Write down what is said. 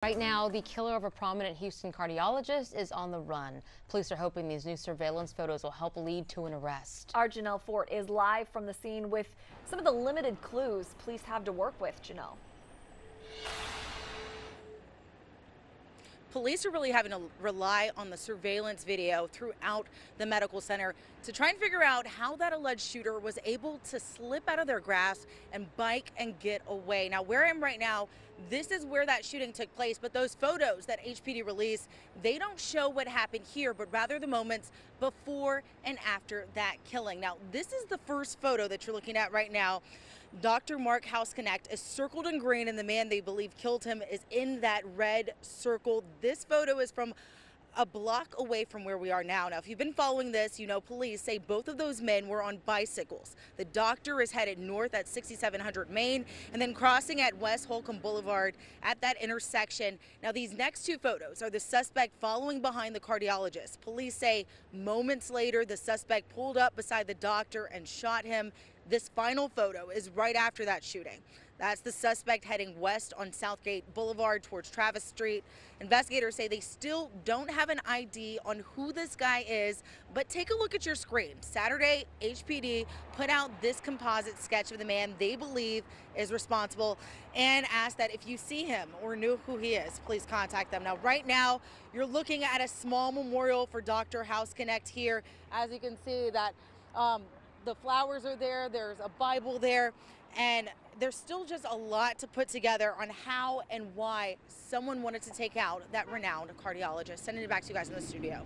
Right now, the killer of a prominent Houston cardiologist is on the run. Police are hoping these new surveillance photos will help lead to an arrest. Our Janel Forte is live from the scene with some of the limited clues police have to work with. Janel. Police are really having to rely on the surveillance video throughout the medical center to try and figure out how that alleged shooter was able to slip out of their grasp and bike and get away. Now, where I am right now, this is where that shooting took place, but those photos that HPD released, they don't show what happened here, but rather the moments before and after that killing. Now, this is the first photo that you're looking at right now. Dr. Mark Houseconnect is circled in green, and the man they believe killed him is in that red circle. This photo is from a block away from where we are now. Now, if you've been following this, you know police say both of those men were on bicycles. The doctor is headed north at 6700 Main and then crossing at West Holcomb Boulevard at that intersection. Now, these next two photos are the suspect following behind the cardiologist. Police say moments later, the suspect pulled up beside the doctor and shot him. This final photo is right after that shooting. That's the suspect heading west on Southgate Boulevard towards Travis Street. Investigators say they still don't have an ID on who this guy is, but take a look at your screen. Saturday, HPD put out this composite sketch of the man they believe is responsible and asked that if you see him or knew who he is, please contact them. Now, right now, you're looking at a small memorial for Dr. Houseconnect here. As you can see that the flowers are there, there's a Bible there, and there's still just a lot to put together on how and why someone wanted to take out that renowned cardiologist. Sending it back to you guys in the studio.